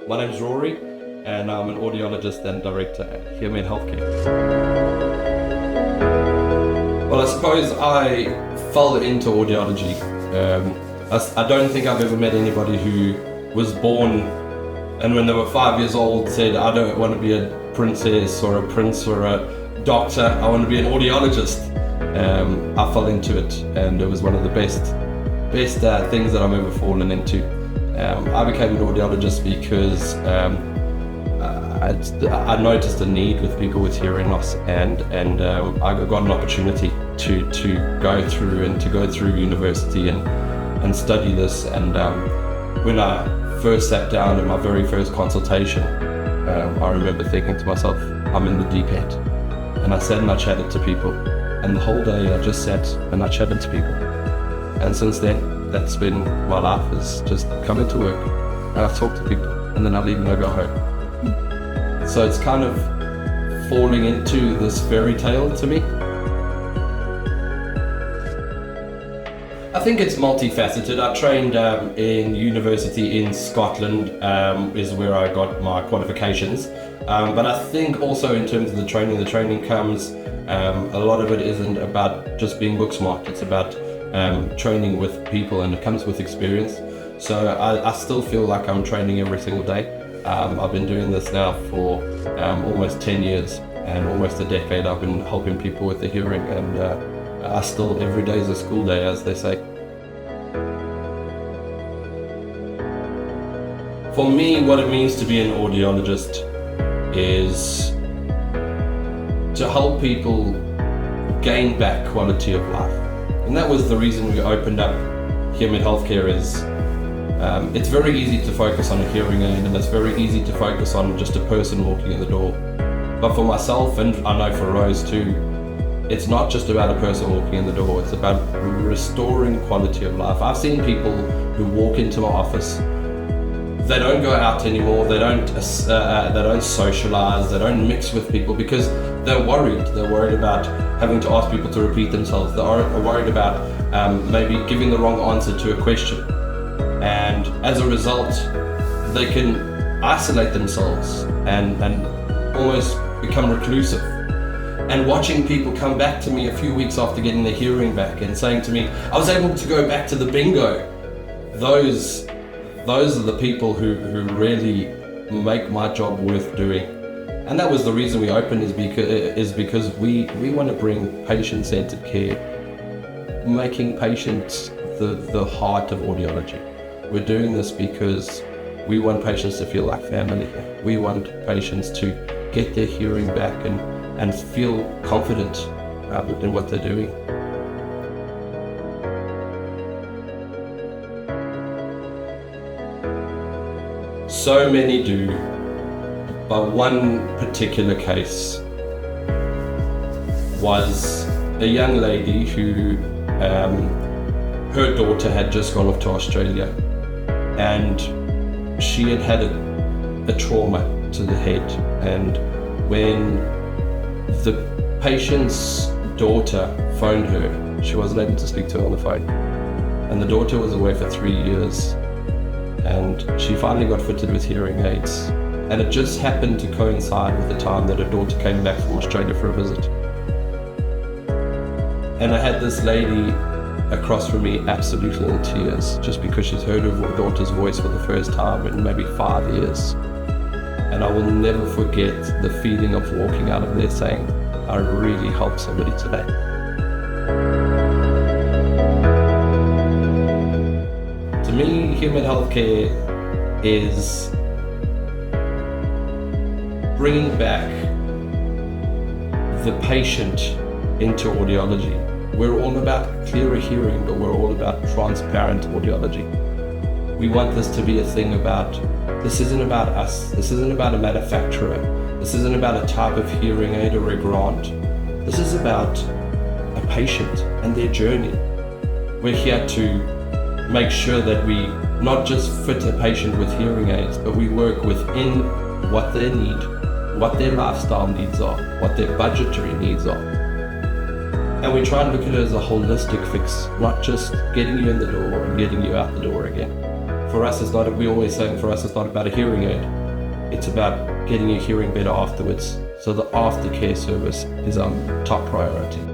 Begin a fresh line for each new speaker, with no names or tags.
My name's Rauri, and I'm an audiologist and director at HearMed Acoustic Healthcare. Well, I suppose I fell into audiology. I don't think I've ever met anybody who was born and when they were 5 years old said, I don't want to be a princess or a prince or a doctor, I want to be an audiologist. I fell into it, and it was one of the best things that I've ever fallen into. I became an audiologist because I noticed a need with people with hearing loss, and I got an opportunity to go through university and study this. And when I first sat down in my very first consultation, I remember thinking to myself, I'm in the deep end. And I sat and I chatted to people, and the whole day I just sat and I chatted to people. And since then, that's been my life, is just come into work and I talk to people, and then I leave and I go home. So it's kind of falling into this fairy tale to me. I think it's multifaceted. I trained in university in Scotland, is where I got my qualifications. But I think also in terms of the training comes, a lot of it isn't about just being book smart. It's about training with people, and it comes with experience. So I still feel like I'm training every single day. I've been doing this now for almost 10 years, and almost a decade I've been helping people with the hearing, and I still, every day is a school day, as they say. For me, what it means to be an audiologist is to help people gain back quality of life. And that was the reason we opened up HearMed Healthcare. It's very easy to focus on a hearing aid, and it's very easy to focus on just a person walking in the door. But for myself, and I know for Rose too, it's not just about a person walking in the door, it's about restoring quality of life. I've seen people who walk into my office, they don't go out anymore, they don't socialize, they don't mix with people because they're worried. They're worried about having to ask people to repeat themselves. They are worried about maybe giving the wrong answer to a question. And as a result, they can isolate themselves and almost become reclusive. And watching people come back to me a few weeks after getting their hearing back and saying to me, I was able to go back to the bingo. Those are the people who really make my job worth doing. And that was the reason we opened, is because we want to bring patient-centered care, making patients the heart of audiology. We're doing this because we want patients to feel like family. We want patients to get their hearing back and feel confident in what they're doing. So many do, but one particular case was a young lady who, her daughter had just gone off to Australia, and she had a trauma to the head. And when the patient's daughter phoned her, she wasn't able to speak to her on the phone. And the daughter was away for 3 years, and she finally got fitted with hearing aids. And it just happened to coincide with the time that her daughter came back from Australia for a visit. And I had this lady across from me absolutely in tears, just because she's heard her daughter's voice for the first time in maybe 5 years. And I will never forget the feeling of walking out of there saying, I really helped somebody today. To me, HearMed Healthcare is bringing back the patient into audiology. We're all about clearer hearing, but we're all about transparent audiology. We want this to be a thing about, this isn't about us, this isn't about a manufacturer, this isn't about a type of hearing aid or a grant. This is about a patient and their journey. We're here to make sure that we not just fit a patient with hearing aids, but we work within what they need, what their lifestyle needs are, what their budgetary needs are. And we try and look at it as a holistic fix, not just getting you in the door and getting you out the door again. For us, it's not, we always say, for us, it's not about a hearing aid. it's about getting your hearing better afterwards. So the aftercare service is our top priority.